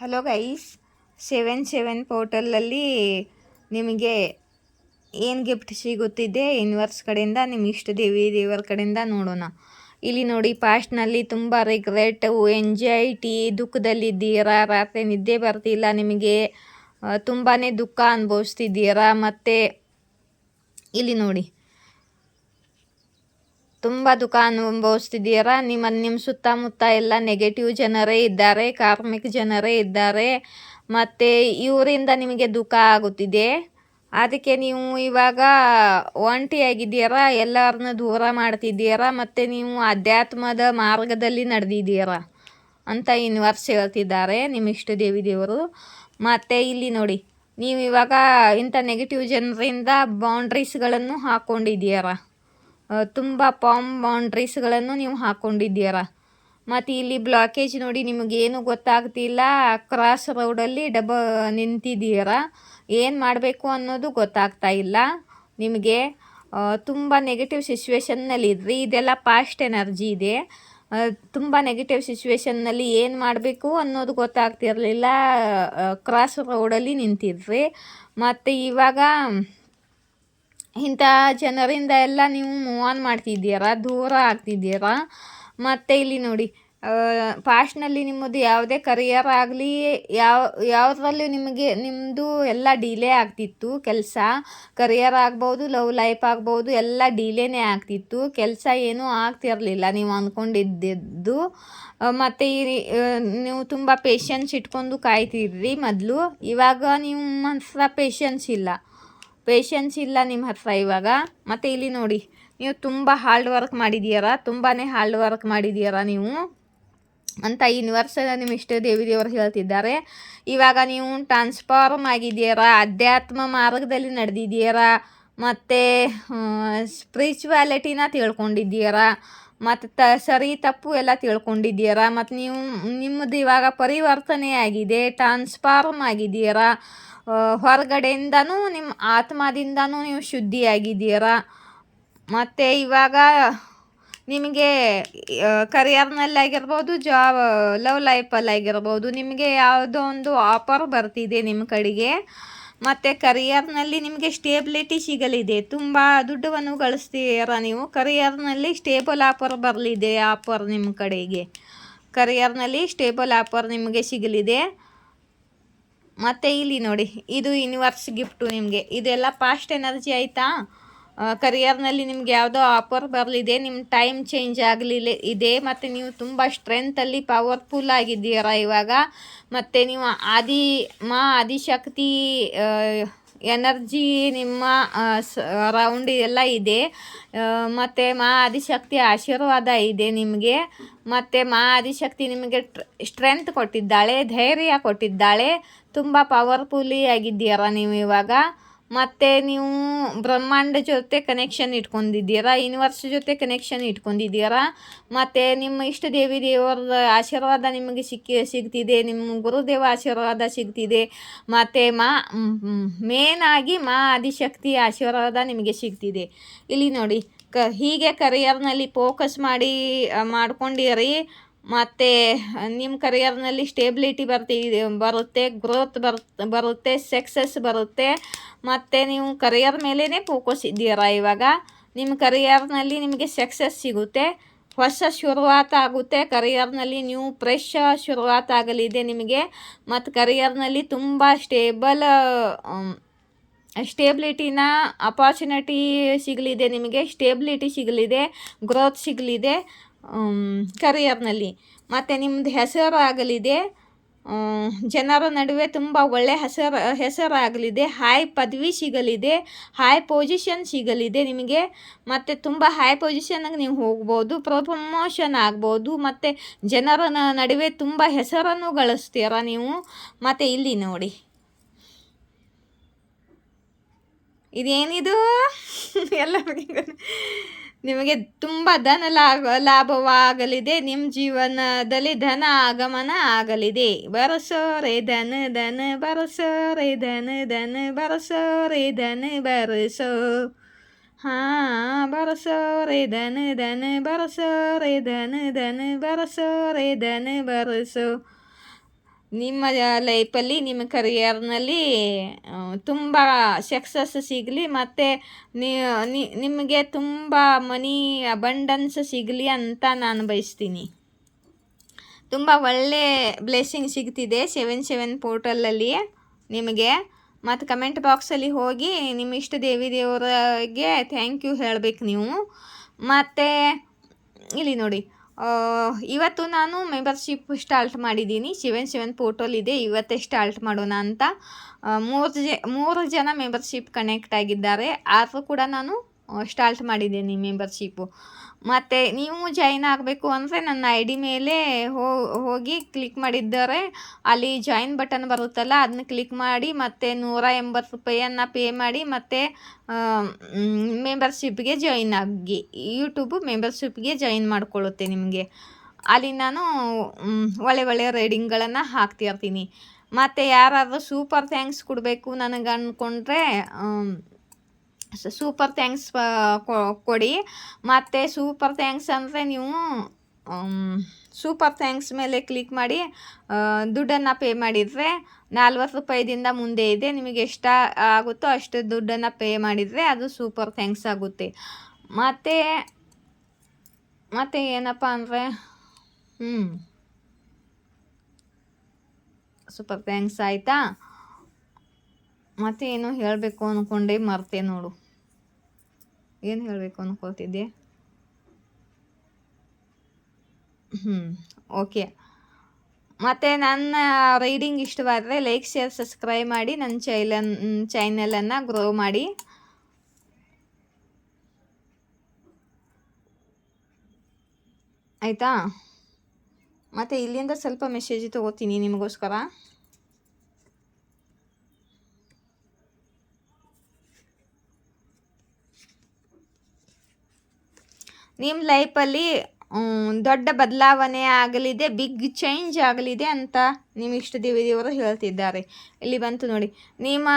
Hello guys, 77 ಪೋರ್ಟಲಲ್ಲಿ ನಿಮಗೆ ಏನು gift ಸಿಗುತ್ತಿದೆ ಯೂನಿವರ್ಸ್ ಕಡೆಯಿಂದ, ನಿಮ್ಮ ಇಷ್ಟ ದೇವರ ಕಡೆಯಿಂದ ನೋಡೋಣ. ಇಲ್ಲಿ ನೋಡಿ, ಪಾಸ್ಟ್ನಲ್ಲಿ ತುಂಬ ರಿಗ್ರೆಟ್, ಎಂಜೈಟಿ, ದುಃಖದಲ್ಲಿದ್ದೀರಾ, ರಾತ್ರಿ ನಿದ್ದೆ ಬರ್ತಿಲ್ಲ, ನಿಮಗೆ ತುಂಬಾ ದುಃಖ ಅನುಭವಿಸ್ತಿದ್ದೀರಾ. ಮತ್ತು ಇಲ್ಲಿ ನೋಡಿ, ತುಂಬ ದುಃಖ ಅನುಭವಿಸ್ತಿದ್ದೀರಾ. ನಿಮ್ಮ ಸುತ್ತಮುತ್ತ ಎಲ್ಲ ನೆಗೆಟಿವ್ ಜನರೇ ಇದ್ದಾರೆ, ಕಾರ್ಮಿಕ್ ಜನರೇ ಇದ್ದಾರೆ. ಮತ್ತು ಇವರಿಂದ ನಿಮಗೆ ದುಃಖ ಆಗುತ್ತಿದೆ. ಅದಕ್ಕೆ ನೀವು ಇವಾಗ ಒಂಟಿಯಾಗಿದ್ದೀರಾ, ಎಲ್ಲರನ್ನ ದೂರ ಮಾಡ್ತಿದ್ದೀರಾ, ಮತ್ತು ನೀವು ಅಧ್ಯಾತ್ಮದ ಮಾರ್ಗದಲ್ಲಿ ನಡೆದಿದ್ದೀರಾ ಅಂತ ಯೂನಿವರ್ಸ್ ಹೇಳ್ತಿದ್ದಾರೆ, ನಿಮ್ಮ ಇಷ್ಟ ದೇವರು. ಮತ್ತು ಇಲ್ಲಿ ನೋಡಿ, ನೀವು ಇವಾಗ ಇಂಥ ನೆಗೆಟಿವ್ ಜನರಿಂದ ಬೌಂಡ್ರೀಸ್ಗಳನ್ನು ಹಾಕ್ಕೊಂಡಿದ್ದೀರಾ, ತುಂಬ ಬೌಂಡ್ರೀಸ್ಗಳನ್ನು ನೀವು ಹಾಕ್ಕೊಂಡಿದ್ದೀರಾ. ಮತ್ತು ಇಲ್ಲಿ ಬ್ಲಾಕೇಜ್ ನೋಡಿ, ನಿಮಗೇನು ಗೊತ್ತಾಗ್ತಿಲ್ಲ, ಕ್ರಾಸ್ ರೋಡಲ್ಲಿ ನಿಂತಿದ್ದೀರಾ, ಏನು ಮಾಡಬೇಕು ಅನ್ನೋದು ಗೊತ್ತಾಗ್ತಾ ಇಲ್ಲ ನಿಮಗೆ. ತುಂಬ ನೆಗೆಟಿವ್ ಸಿಚುವೇಶನ್ನಲ್ಲಿದ್ರಿ, ಇದೆಲ್ಲ ಪಾಸ್ಟ್ ಎನರ್ಜಿ ಇದೆ. ತುಂಬ ನೆಗೆಟಿವ್ ಸಿಚುವೇಶನ್ನಲ್ಲಿ ಏನು ಮಾಡಬೇಕು ಅನ್ನೋದು ಗೊತ್ತಾಗ್ತಿರಲಿಲ್ಲ, ಕ್ರಾಸ್ ರೋಡಲ್ಲಿ ನಿಂತಿದ್ರಿ. ಮತ್ತು ಇವಾಗ ಇಂಥ ಜನರಿಂದ ಎಲ್ಲ ನೀವು ಮೂವ್ ಆನ್ ಮಾಡ್ತಿದ್ದೀರಾ, ದೂರ ಆಗ್ತಿದ್ದೀರಾ. ಮತ್ತು ಇಲ್ಲಿ ನೋಡಿ, ಪಾಸ್ಟ್ನಲ್ಲಿ ನಿಮ್ಮದು ಯಾವುದೇ ಕರಿಯರ್ ಆಗಲಿ, ಯಾವುದ್ರಲ್ಲಿ ನಿಮ್ಮದು ಎಲ್ಲ ಡಿಲೇ ಆಗ್ತಿತ್ತು. ಕೆಲಸ, ಕರಿಯರ್ ಆಗ್ಬೋದು, ಲವ್ ಲೈಫ್ ಆಗ್ಬೋದು, ಎಲ್ಲ ಡಿಲೇನೇ ಆಗ್ತಿತ್ತು. ಕೆಲಸ ಏನೂ ಆಗ್ತಿರಲಿಲ್ಲ ನೀವು ಅಂದ್ಕೊಂಡಿದ್ದು. ಮತ್ತು ನೀವು ತುಂಬ ಪೇಷನ್ಸ್ ಇಟ್ಕೊಂಡು ಕಾಯ್ತಿದ್ರಿ ಮೊದಲು. ಇವಾಗ ನಿಮ್ಮ ಹತ್ರ ಪೇಷನ್ಸ್ ಇಲ್ಲ ನಿಮ್ಮ ಹತ್ರ ಇವಾಗ. ಮತ್ತು ಇಲ್ಲಿ ನೋಡಿ, ನೀವು ತುಂಬ ಹಾರ್ಡ್ ವರ್ಕ್ ಮಾಡಿದ್ದೀರಾ, ತುಂಬಾ ಹಾರ್ಡ್ ವರ್ಕ್ ಮಾಡಿದ್ದೀರಾ ನೀವು ಅಂತ ಯೂನಿವರ್ಸ್ ನಿಮ್ಮ ಇಷ್ಟ ದೇವರು ಹೇಳ್ತಿದ್ದಾರೆ. ಇವಾಗ ನೀವು ಟ್ರಾನ್ಸ್ಫಾರ್ಮ್ ಆಗಿದ್ದೀರಾ, ಅಧ್ಯಾತ್ಮ ಮಾರ್ಗದಲ್ಲಿ ನಡೆದಿದ್ದೀರಾ, ಮತ್ತು ಸ್ಪಿರಿಚುವಾಲಿಟಿನ ತಿಳ್ಕೊಂಡಿದ್ದೀರಾ, ಮತ್ತು ಸರಿ ತಪ್ಪು ಎಲ್ಲ ತಿಳ್ಕೊಂಡಿದ್ದೀರಾ. ಮತ್ತು ನಿಮ್ಮದು ಇವಾಗ ಪರಿವರ್ತನೆ ಆಗಿದೆ, ಟ್ರಾನ್ಸ್ಫಾರ್ಮ್ ಆಗಿದ್ದೀರಾ. ಹೊರಗಡೆಯಿಂದನೂ ನಿಮ್ಮ ಆತ್ಮದಿಂದನೂ ನೀವು ಶುದ್ಧಿಯಾಗಿದ್ದೀರಾ. ಮತ್ತು ಇವಾಗ ನಿಮಗೆ ಕರಿಯರ್ನಲ್ಲಾಗಿರ್ಬೋದು, ಲವ್ ಲೈಫಲ್ಲಾಗಿರ್ಬೋದು, ನಿಮಗೆ ಯಾವುದೋ ಒಂದು ಆಫರ್ ಬರ್ತಿದೆ ನಿಮ್ಮ ಕಡೆಗೆ. ಮತ್ತು ಕರಿಯರ್ನಲ್ಲಿ ನಿಮಗೆ ಸ್ಟೇಬಿಲಿಟಿ ಸಿಗಲಿದೆ, ತುಂಬ ದುಡ್ಡನ್ನು ಗಳಿಸ್ತೀರ ನೀವು. ಕರಿಯರ್ನಲ್ಲಿ ಸ್ಟೇಬಲ್ ಆಫರ್ ಬರಲಿದೆ, ಆಫರ್ ನಿಮ್ಮ ಕಡೆಗೆ ಕರಿಯರ್ನಲ್ಲಿ ಸ್ಟೇಬಲ್ ಆಫರ್ ನಿಮಗೆ ಸಿಗಲಿದೆ. ಮತ್ತು ಇಲ್ಲಿ ನೋಡಿ, ಇದು ಯೂನಿವರ್ಸ್ ಗಿಫ್ಟು ನಿಮಗೆ. ಇದೆಲ್ಲ ಪಾಸ್ಟ್ ಎನರ್ಜಿ ಆಯಿತಾ. ಕರಿಯರ್ನಲ್ಲಿ ನಿಮ್ಗೆ ಯಾವುದೋ ಆಫರ್ ಬರಲಿದೆ, ನಿಮ್ಮ ಟೈಮ್ ಚೇಂಜ್ ಇದೆ. ಮತ್ತು ನೀವು ತುಂಬ ಸ್ಟ್ರೆಂತಲ್ಲಿ ಪವರ್ಫುಲ್ ಆಗಿದ್ದೀರಾ ಇವಾಗ. ಮತ್ತು ನೀವು ಆದಿಶಕ್ತಿ ಎನರ್ಜಿ ನಿಮ್ಮ ರೌಂಡ್ ಎಲ್ಲ ಇದೆ. ಮತ್ತು ಆದಿಶಕ್ತಿ ಆಶೀರ್ವಾದ ಇದೆ ನಿಮಗೆ. ಮತ್ತು ಆದಿಶಕ್ತಿ ನಿಮಗೆ ಸ್ಟ್ರೆಂತ್ ಕೊಟ್ಟಿದ್ದಾಳೆ, ಧೈರ್ಯ ಕೊಟ್ಟಿದ್ದಾಳೆ. ತುಂಬ ಪವರ್ಫುಲ್ಲಿ ಆಗಿದ್ದೀರಾ ನೀವು ಇವಾಗ. ಮತ್ತು ನೀವು ಬ್ರಹ್ಮಾಂಡ ಜೊತೆ ಕನೆಕ್ಷನ್ ಇಟ್ಕೊಂಡಿದ್ದೀರಾ, ಯೂನಿವರ್ಸ್ ಜೊತೆ ಕನೆಕ್ಷನ್ ಇಟ್ಕೊಂಡಿದ್ದೀರಾ. ಮತ್ತು ನಿಮ್ಮ ಇಷ್ಟ ದೇವರ ಆಶೀರ್ವಾದ ನಿಮಗೆ ಸಿಗ್ತಿದೆ, ನಿಮ್ಮ ಗುರುದೇವ ಆಶೀರ್ವಾದ ಸಿಗ್ತಿದೆ. ಮತ್ತು ಮೇನ್ ಆಗಿ ಆದಿಶಕ್ತಿ ಆಶೀರ್ವಾದ ನಿಮಗೆ ಸಿಗ್ತಿದೆ. ಇಲ್ಲಿ ನೋಡಿ, ಹೀಗೆ ಕರಿಯರ್ನಲ್ಲಿ ಫೋಕಸ್ ಮಾಡ್ಕೊಂಡಿರಿ. ಮತ್ತು ನಿಮ್ಮ ಕರಿಯರ್ನಲ್ಲಿ ಸ್ಟೇಬಿಲಿಟಿ ಬರುತ್ತೆ, ಗ್ರೋತ್ ಬರುತ್ತೆ, ಸಕ್ಸಸ್ ಬರುತ್ತೆ. ಮತ್ತು ನೀವು ಕರಿಯರ್ ಮೇಲೇ ಫೋಕಸ್ ಇದ್ದೀರಾ ಇವಾಗ. ನಿಮ್ಮ ಕರಿಯರ್ನಲ್ಲಿ ನಿಮಗೆ ಸಕ್ಸಸ್ ಸಿಗುತ್ತೆ, ಹೊಸ ಶುರುವಾತ ಆಗುತ್ತೆ. ಕರಿಯರ್ನಲ್ಲಿ ನ್ಯೂ ಫ್ರೆಶ್ ಶುರುವಾತ ಆಗಲಿದೆ ನಿಮಗೆ. ಮತ್ತು ಕರಿಯರ್ನಲ್ಲಿ ತುಂಬ ಸ್ಟೇಬಿಲಿಟಿನ ಅಪಾರ್ಚುನಿಟಿ ಸಿಗಲಿದೆ ನಿಮಗೆ, ಸ್ಟೇಬಿಲಿಟಿ ಸಿಗಲಿದೆ, ಗ್ರೋತ್ ಸಿಗಲಿದೆ ಕರಿಯರ್ನಲ್ಲಿ. ಮತ್ತು ನಿಮ್ಮದು ಹೆಸರು ಆಗಲಿದೆ, ಜನರ ನಡುವೆ ತುಂಬ ಒಳ್ಳೆಯ ಹೆಸರಾಗಲಿದೆ, ಹೈ ಪದವಿ ಸಿಗಲಿದೆ, ಹೈ ಪೊಸಿಷನ್ ಸಿಗಲಿದೆ ನಿಮಗೆ. ಮತ್ತು ತುಂಬ ಹೈ ಪೊಸಿಷನ್ಗೆ ನೀವು ಹೋಗ್ಬೋದು, ಪ್ರಮೋಷನ್ ಆಗ್ಬೋದು. ಮತ್ತು ಜನರ ನಡುವೆ ತುಂಬ ಹೆಸರನ್ನು ಗಳಿಸ್ತೀರ ನೀವು. ಮತ್ತು ಇಲ್ಲಿ ನೋಡಿ, ಇದೇನಿದು ಎಲ್ಲರಿಗೂ ನಿಮಗೆ ತುಂಬ ಲಾಭವಾಗಲಿದೆ. ನಿಮ್ಮ ಜೀವನದಲ್ಲಿ ಧನ ಆಗಮನ ಆಗಲಿದೆ. ಬರಸೋ ರೇ ಧನ ಬರಸೋ ರೇ ಧನ ಬರಸೋ ರೇ ಬರಸೋ. ಬರಸೋ ರೇ ಧನ ಬರಸೋ ರೇ ಧನ ಬರಸೋ ರೇ ಬರಸೋ. ನಿಮ್ಮ ಲೈಫಲ್ಲಿ ನಿಮ್ಮ ಕರಿಯರ್ನಲ್ಲಿ ತುಂಬ ಸಕ್ಸಸ್ ಸಿಗಲಿ, ಮತ್ತು ನಿಮಗೆ ತುಂಬ ಮನಿ ಅಬಂಡನ್ಸ್ ಸಿಗಲಿ ಅಂತ ನಾನು ಬಯಸ್ತೀನಿ. ತುಂಬ ಒಳ್ಳೆ ಬ್ಲೆಸ್ಸಿಂಗ್ ಸಿಗ್ತಿದೆ 77 ಪೋರ್ಟಲಲ್ಲಿ ನಿಮಗೆ. ಮತ್ತು ಕಮೆಂಟ್ ಬಾಕ್ಸಲ್ಲಿ ಹೋಗಿ ನಿಮ್ಮ ಇಷ್ಟ ದೇವರಿಗೆ ಥ್ಯಾಂಕ್ ಯು ಹೇಳಬೇಕು ನೀವು. ಮತ್ತು ಇಲ್ಲಿ ನೋಡಿ, ಇವತ್ತು ನಾನು ಮೆಂಬರ್ಶಿಪ್ ಸ್ಟಾರ್ಟ್ ಮಾಡಿದ್ದೀನಿ. 77 ಪೋರ್ಟಲ್ ಇದೆ, ಇವತ್ತೇ ಸ್ಟಾರ್ಟ್ ಮಾಡೋಣ ಅಂತ. 3 ಜನ ಮೆಂಬರ್ಶಿಪ್ ಕನೆಕ್ಟ್ ಆಗಿದ್ದಾರೆ, ಆದರೂ ಕೂಡ ನಾನು ಸ್ಟಾರ್ಟ್ ಮಾಡಿದ್ದೀನಿ ಮೆಂಬರ್ಶಿಪ್ಪು. ಮತ್ತು ನೀವು ಜಾಯಿನ್ ಆಗಬೇಕು ಅಂದರೆ ನನ್ನ ಐ ಡಿ ಮೇಲೆ ಹೋಗಿ ಕ್ಲಿಕ್ ಮಾಡಿದ್ದಾರೆ, ಅಲ್ಲಿ ಜಾಯಿನ್ ಬಟನ್ ಬರುತ್ತಲ್ಲ, ಅದನ್ನ ಕ್ಲಿಕ್ ಮಾಡಿ ಮತ್ತು 180 ರೂಪಾಯಿಯನ್ನು ಪೇ ಮಾಡಿ ಮತ್ತು ಮೆಂಬರ್ಶಿಪ್ಗೆ ಜಾಯಿನ್ ಆಗಿ. ಯೂಟ್ಯೂಬು ಮೆಂಬರ್ಶಿಪ್ಗೆ ಜಾಯಿನ್ ಮಾಡಿಕೊಳ್ಳುತ್ತೆ ನಿಮಗೆ. ಅಲ್ಲಿ ನಾನು ಒಳ್ಳೆ ರೈಡಿಂಗ್ಗಳನ್ನು ಹಾಕ್ತಿರ್ತೀನಿ. ಮತ್ತು ಯಾರಾದರೂ ಸೂಪರ್ ಥ್ಯಾಂಕ್ಸ್ ಕೊಡಬೇಕು ನನಗೆ ಅಂದ್ಕೊಂಡ್ರೆ ಸೂಪರ್ ಥ್ಯಾಂಕ್ಸ್ ಕೊಡಿ. ಮತ್ತು ಸೂಪರ್ ಥ್ಯಾಂಕ್ಸ್ ಅಂದರೆ ನೀವು ಸೂಪರ್ ಥ್ಯಾಂಕ್ಸ್ ಮೇಲೆ ಕ್ಲಿಕ್ ಮಾಡಿ ದುಡ್ಡನ್ನು ಪೇ ಮಾಡಿದರೆ 40 ರೂಪಾಯಿದಿಂದ ಮುಂದೆ ಇದೆ. ನಿಮಗೆ ಎಷ್ಟು ಆಗುತ್ತೋ ಅಷ್ಟು ದುಡ್ಡನ್ನು ಪೇ ಮಾಡಿದರೆ ಅದು ಸೂಪರ್ ಥ್ಯಾಂಕ್ಸ್ ಆಗುತ್ತೆ. ಮತ್ತು ಏನಪ್ಪ ಅಂದರೆ ಸೂಪರ್ ಥ್ಯಾಂಕ್ಸ್ ಆಯಿತಾ. ಮತ್ತು ಏನೋ ಹೇಳಬೇಕು ಅಂದ್ಕೊಂಡೆ ಮರ್ತೆ ನೋಡು. ಏನು ಹೇಳಬೇಕು ಅಂದ್ಕೊಳ್ತಿದ್ದೆ. ಓಕೆ. ಮತ್ತು ನನ್ನ ರೈಡಿಂಗ್ ಇಷ್ಟವಾದರೆ ಲೈಕ್, ಶೇರ್, ಸಬ್ಸ್ಕ್ರೈಬ್ ಮಾಡಿ ನನ್ನ ಚಾನಲನ್ನು ಗ್ರೋ ಮಾಡಿ. ಆಯಿತಾ. ಮತ್ತು ಇಲ್ಲಿಂದ ಸ್ವಲ್ಪ ಮೆಸೇಜ್ ತೊಗೋತೀನಿ ನಿಮಗೋಸ್ಕರ. ನಿಮ್ಮ ಲೈಫಲ್ಲಿ ದೊಡ್ಡ ಬದಲಾವಣೆ ಆಗಲಿದೆ, ಬಿಗ್ ಚೇಂಜ್ ಆಗಲಿದೆ ಅಂತ ನಿಮ್ಮ ಇಷ್ಟ ದೇವಿಯವರು ಹೇಳ್ತಿದ್ದಾರೆ. ಇಲ್ಲಿ ಬಂತು ನೋಡಿ, ನಿಮ್ಮ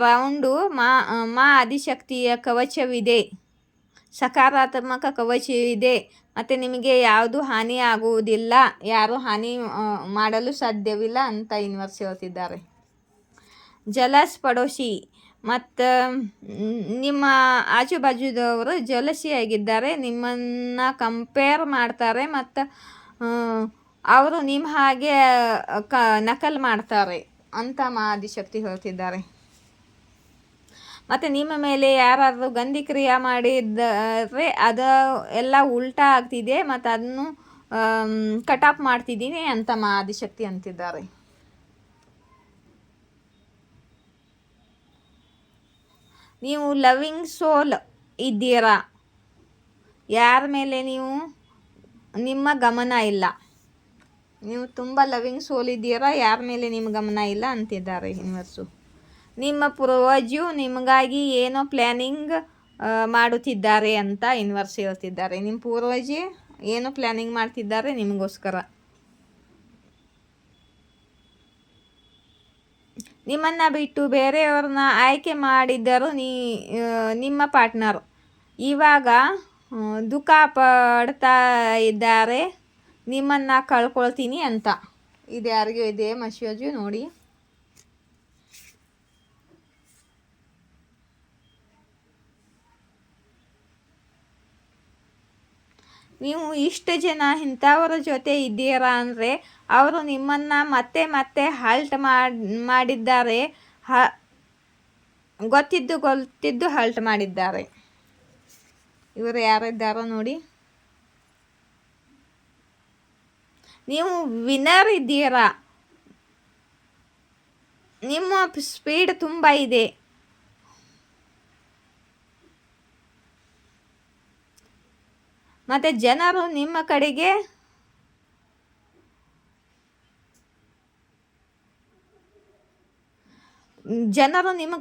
ರೌಂಡು ಮಾ ಆದಿಶಕ್ತಿಯ ಕವಚವಿದೆ, ಸಕಾರಾತ್ಮಕ ಕವಚವಿದೆ. ಮತ್ತು ನಿಮಗೆ ಯಾವುದು ಹಾನಿ ಆಗುವುದಿಲ್ಲ, ಯಾರು ಹಾನಿ ಮಾಡಲು ಸಾಧ್ಯವಿಲ್ಲ ಅಂತ ಯೂನಿವರ್ಸ್ ಹೇಳ್ತಿದ್ದಾರೆ. ಜಲಸ್ ಪಡೋಶಿ ಮತ್ತು ನಿಮ್ಮ ಆಜುಬಾಜುದವರು ಜಲಸಿಯಾಗಿದ್ದಾರೆ, ನಿಮ್ಮನ್ನು ಕಂಪೇರ್ ಮಾಡ್ತಾರೆ ಮತ್ತು ಅವರು ನಿಮ್ಮ ಹಾಗೆ ನಕಲು ಮಾಡ್ತಾರೆ ಅಂತ ಆದಿಶಕ್ತಿ ಹೇಳ್ತಿದ್ದಾರೆ. ಮತ್ತು ನಿಮ್ಮ ಮೇಲೆ ಯಾರಾದರೂ ಗಂದಿ ಕ್ರಿಯೆ ಮಾಡಿದರೆ ಅದು ಎಲ್ಲ ಉಲ್ಟಾ ಆಗ್ತಿದೆ ಮತ್ತು ಅದನ್ನು ಕಟ್ ಆಫ್ ಮಾಡ್ತಿದ್ದೀನಿ ಅಂತ ಆದಿಶಕ್ತಿ ಅಂತಿದ್ದಾರೆ. ನೀವು ಲವಿಂಗ್ ಸೋಲ್ ಇದ್ದೀರಾ, ಯಾರ ಮೇಲೆ ನಿಮ್ಮ ಗಮನ ಇಲ್ಲ. ನೀವು ತುಂಬ ಲವಿಂಗ್ ಸೋಲ್ ಇದ್ದೀರಾ, ಯಾರ ಮೇಲೆ ನಿಮ್ಮ ಗಮನ ಇಲ್ಲ ಅಂತಿದ್ದಾರೆ ಯೂನಿವರ್ಸು. ನಿಮ್ಮ ಪೂರ್ವಜರು ನಿಮಗಾಗಿ ಏನೋ ಪ್ಲ್ಯಾನಿಂಗ್ ಮಾಡುತ್ತಿದ್ದಾರೆ ಅಂತ ಯೂನಿವರ್ಸ್ ಹೇಳ್ತಿದ್ದಾರೆ. ನಿಮ್ಮ ಪೂರ್ವಜ ಏನೋ ಪ್ಲ್ಯಾನಿಂಗ್ ಮಾಡ್ತಿದ್ದಾರೆ ನಿಮಗೋಸ್ಕರ. ನಿಮ್ಮನ್ನು ಬಿಟ್ಟು ಬೇರೆಯವ್ರನ್ನ ಆಯ್ಕೆ ಮಾಡಿದ್ದರು ನಿಮ್ಮ ಪಾರ್ಟ್ನರ್ ಇವಾಗ ದುಃಖ ಪಡ್ತಾ ಇದ್ದಾರೆ, ನಿಮ್ಮನ್ನು ಕಳ್ಕೊಳ್ತೀನಿ ಅಂತ. ಇದು ಯಾರಿಗೂ ಇದೆ ಮೆಸೇಜು ನೋಡಿ. ನೀವು ಇಷ್ಟು ಜನ ಇಂಥವ್ರ ಜೊತೆ ಇದ್ದೀರಾ ಅಂದರೆ ಅವರು ನಿಮ್ಮನ್ನು ಮತ್ತೆ ಹಾಲ್ಟ್ ಮಾಡಿದ್ದಾರೆ, ಗೊತ್ತಿದ್ದು ಹಾಲ್ಟ್ ಮಾಡಿದ್ದಾರೆ. ಇವರು ಯಾರಿದ್ದಾರೋ ನೋಡಿ. ನೀವು ವಿನ್ನರ್ ಇದ್ದೀರಾ, ನಿಮ್ಮ ಸ್ಪೀಡ್ ತುಂಬ ಇದೆ. ಮತ್ತು ಜನರು ನಿಮ್ಮ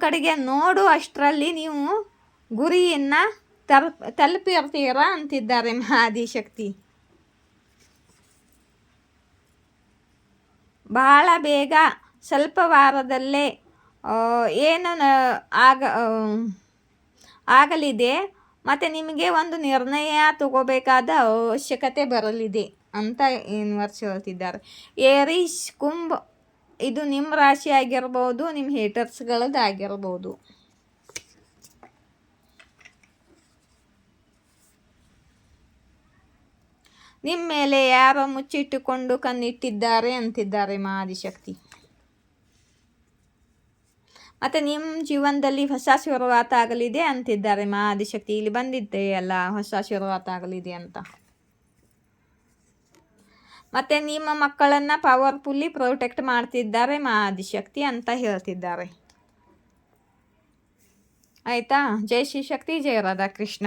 ಕಡೆಗೆ ನೋಡು ಅಷ್ಟರಲ್ಲಿ ನೀವು ಗುರಿಯನ್ನು ತಲುಪಿರ್ತೀರಾ ಅಂತಿದ್ದಾರೆ ಆದಿಶಕ್ತಿ. ಬಹಳ ಬೇಗ ಸ್ವಲ್ಪ ವಾರದಲ್ಲೇ ಏನು ಆಗಲಿದೆ ಮತ್ತು ನಿಮಗೆ ಒಂದು ನಿರ್ಣಯ ತಗೋಬೇಕಾದ ಅವಶ್ಯಕತೆ ಬರಲಿದೆ. ಅಂತ ಯೂನಿವರ್ಸ್ ಹೇಳ್ತಿದ್ದಾರೆ. ಏರೀಸ್ ಕುಂಭ ಇದು ನಿಮ್ಮ ರಾಶಿ ಆಗಿರ್ಬೋದು, ನಿಮ್ಮ ಹೇಟರ್ಸ್ಗಳದ್ದು ಆಗಿರ್ಬೋದು. ನಿಮ್ಮ ಮೇಲೆ ಯಾರೋ ಮುಚ್ಚಿಟ್ಟುಕೊಂಡು ಕಣ್ಣಿಟ್ಟಿದ್ದಾರೆ ಅಂತಿದ್ದಾರೆ ಮಹಾದಿಶಕ್ತಿ. ಮತ್ತು ನಿಮ್ಮ ಜೀವನದಲ್ಲಿ ಹೊಸ ಶುರುವಾತ ಆಗಲಿದೆ ಅಂತಿದ್ದಾರೆ ಮಹಾದಿಶಕ್ತಿ. ಇಲ್ಲಿ ಬಂದಿದ್ದೆ ಅಲ್ಲ ಹೊಸ ಶುರುವಾತ ಆಗಲಿದೆ ಅಂತ. ಮತ್ತು ನಿಮ್ಮ ಮಕ್ಕಳನ್ನು ಪವರ್ಫುಲ್ಲಿ ಪ್ರೊಟೆಕ್ಟ್ ಮಾಡ್ತಿದ್ದಾರೆ ಮಹಾದಿಶಕ್ತಿ ಅಂತ ಹೇಳ್ತಿದ್ದಾರೆ. ಆಯಿತಾ? ಜೈ ಶ್ರೀ ಶಕ್ತಿ, ಜಯ ರಾಧಾಕೃಷ್ಣ.